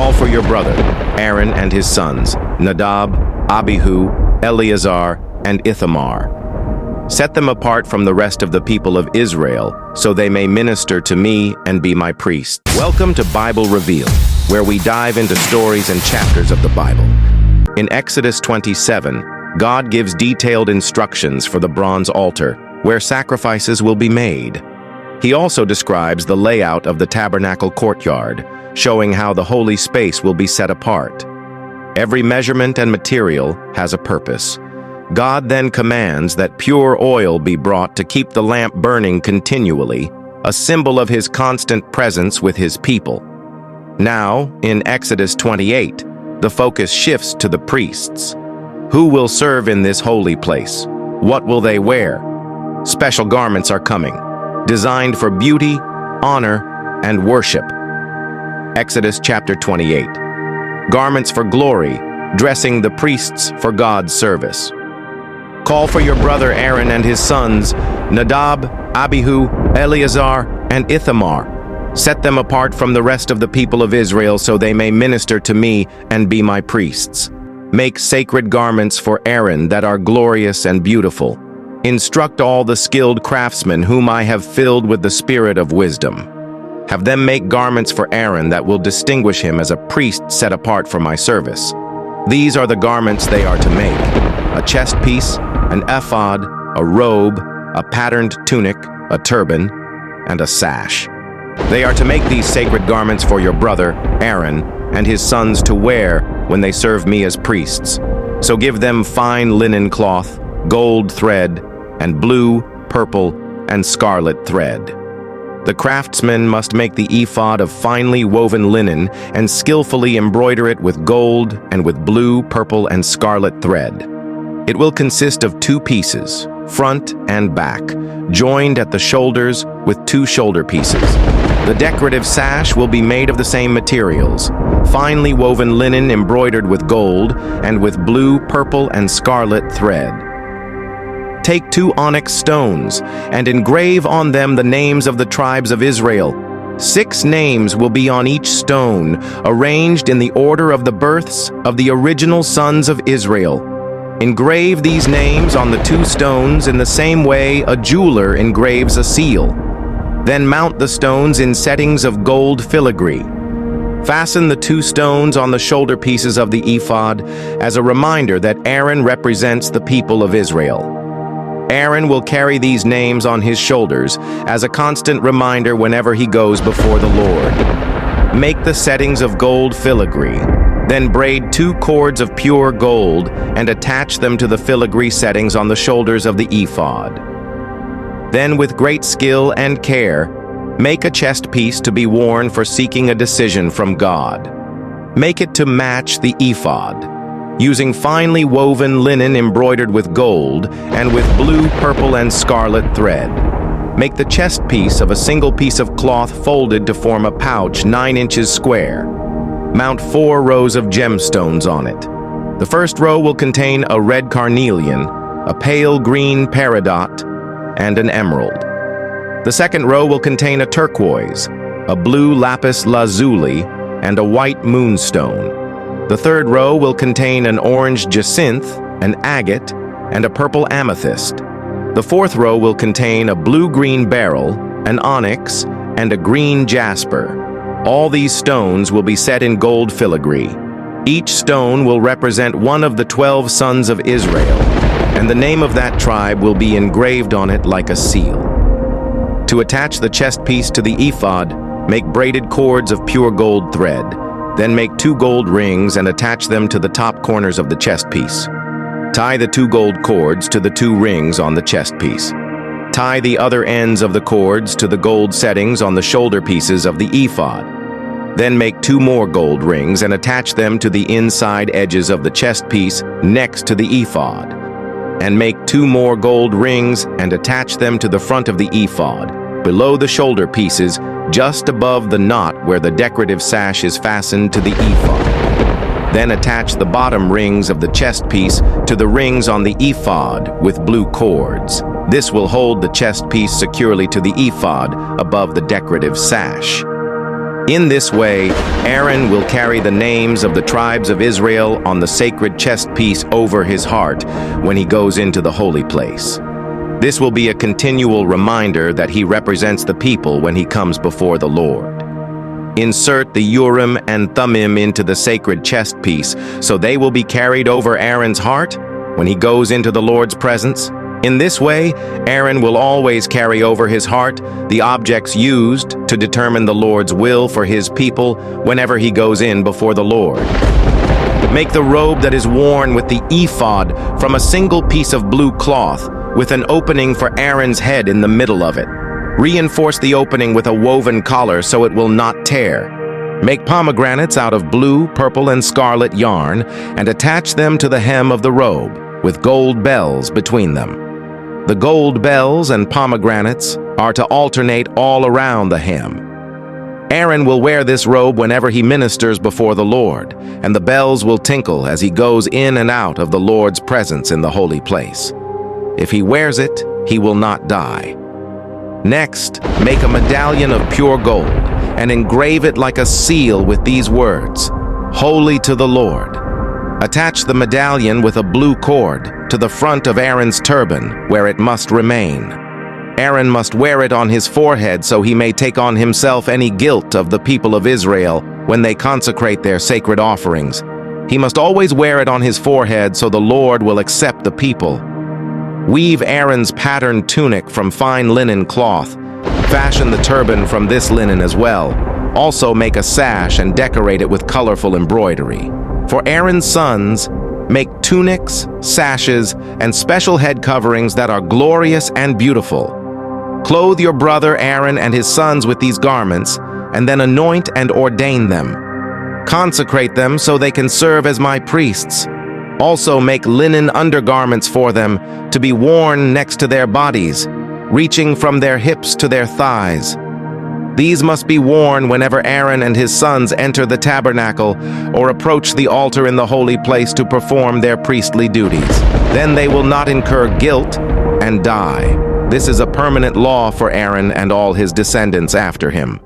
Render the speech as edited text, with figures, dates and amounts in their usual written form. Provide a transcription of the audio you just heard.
Call for your brother, Aaron and his sons, Nadab, Abihu, Eleazar, and Ithamar. Set them apart from the rest of the people of Israel, so they may minister to me and be my priests. Welcome to Bible Revealed, where we dive into stories and chapters of the Bible. In Exodus 27, God gives detailed instructions for the bronze altar, where sacrifices will be made. He also describes the layout of the tabernacle courtyard, showing how the holy space will be set apart. Every measurement and material has a purpose. God then commands that pure oil be brought to keep the lamp burning continually, a symbol of his constant presence with his people. Now, in Exodus 28, the focus shifts to the priests. Who will serve in this holy place? What will they wear? Special garments are coming, designed for beauty, honor, and worship. Exodus chapter 28. Garments for glory, dressing the priests for God's service. Call for your brother Aaron and his sons, Nadab, Abihu, Eleazar, and Ithamar. Set them apart from the rest of the people of Israel so they may minister to me and be my priests. Make sacred garments for Aaron that are glorious and beautiful. Instruct all the skilled craftsmen whom I have filled with the spirit of wisdom. Have them make garments for Aaron that will distinguish him as a priest set apart for my service. These are the garments they are to make: a chest piece, an ephod, a robe, a patterned tunic, a turban, and a sash. They are to make these sacred garments for your brother, Aaron, and his sons to wear when they serve me as priests. So give them fine linen cloth, gold thread, and blue, purple, and scarlet thread. The craftsman must make the ephod of finely woven linen and skillfully embroider it with gold and with blue, purple, and scarlet thread. It will consist of 2 pieces, front and back, joined at the shoulders with 2 shoulder pieces. The decorative sash will be made of the same materials, finely woven linen embroidered with gold and with blue, purple, and scarlet thread. Take 2 onyx stones and engrave on them the names of the tribes of Israel. 6 names will be on each stone, arranged in the order of the births of the original sons of Israel. Engrave these names on the 2 stones in the same way a jeweler engraves a seal. Then mount the stones in settings of gold filigree. Fasten the 2 stones on the shoulder pieces of the ephod as a reminder that Aaron represents the people of Israel. Aaron will carry these names on his shoulders as a constant reminder whenever he goes before the Lord. Make the settings of gold filigree. Then braid 2 cords of pure gold and attach them to the filigree settings on the shoulders of the ephod. Then, with great skill and care, make a chest piece to be worn for seeking a decision from God. Make it to match the ephod, using finely woven linen embroidered with gold and with blue, purple, and scarlet thread. Make the chest piece of a single piece of cloth folded to form a pouch 9 inches square. Mount 4 rows of gemstones on it. The first row will contain a red carnelian, a pale green peridot, and an emerald. The second row will contain a turquoise, a blue lapis lazuli, and a white moonstone. The third row will contain an orange jacinth, an agate, and a purple amethyst. The fourth row will contain a blue-green beryl, an onyx, and a green jasper. All these stones will be set in gold filigree. Each stone will represent one of the 12 sons of Israel, and the name of that tribe will be engraved on it like a seal. To attach the chest piece to the ephod, make braided cords of pure gold thread. Then make 2 gold rings and attach them to the top corners of the chest piece. Tie the 2 gold cords to the 2 rings on the chest piece. Tie the other ends of the cords to the gold settings on the shoulder pieces of the ephod. Then make 2 more gold rings and attach them to the inside edges of the chest piece next to the ephod. And make 2 more gold rings and attach them to the front of the ephod, below the shoulder pieces, just above the knot where the decorative sash is fastened to the ephod. Then attach the bottom rings of the chest piece to the rings on the ephod with blue cords. This will hold the chest piece securely to the ephod above the decorative sash. In this way, Aaron will carry the names of the tribes of Israel on the sacred chest piece over his heart when he goes into the holy place. This will be a continual reminder that he represents the people when he comes before the Lord. Insert the Urim and Thummim into the sacred chest piece, so they will be carried over Aaron's heart when he goes into the Lord's presence. In this way, Aaron will always carry over his heart the objects used to determine the Lord's will for his people whenever he goes in before the Lord. Make the robe that is worn with the ephod from a single piece of blue cloth, with an opening for Aaron's head in the middle of it. Reinforce the opening with a woven collar so it will not tear. Make pomegranates out of blue, purple, and scarlet yarn and attach them to the hem of the robe, with gold bells between them. The gold bells and pomegranates are to alternate all around the hem. Aaron will wear this robe whenever he ministers before the Lord, and the bells will tinkle as he goes in and out of the Lord's presence in the holy place. If he wears it, he will not die. Next, make a medallion of pure gold and engrave it like a seal with these words, "Holy to the Lord." Attach the medallion with a blue cord to the front of Aaron's turban, where it must remain. Aaron must wear it on his forehead so he may take on himself any guilt of the people of Israel when they consecrate their sacred offerings. He must always wear it on his forehead so the Lord will accept the people. Weave Aaron's patterned tunic from fine linen cloth. Fashion the turban from this linen as well. Also make a sash and decorate it with colorful embroidery. For Aaron's sons, make tunics, sashes, and special head coverings that are glorious and beautiful. Clothe your brother Aaron and his sons with these garments, and then anoint and ordain them. Consecrate them so they can serve as my priests. Also make linen undergarments for them to be worn next to their bodies, reaching from their hips to their thighs. These must be worn whenever Aaron and his sons enter the tabernacle or approach the altar in the holy place to perform their priestly duties. Then they will not incur guilt and die. This is a permanent law for Aaron and all his descendants after him.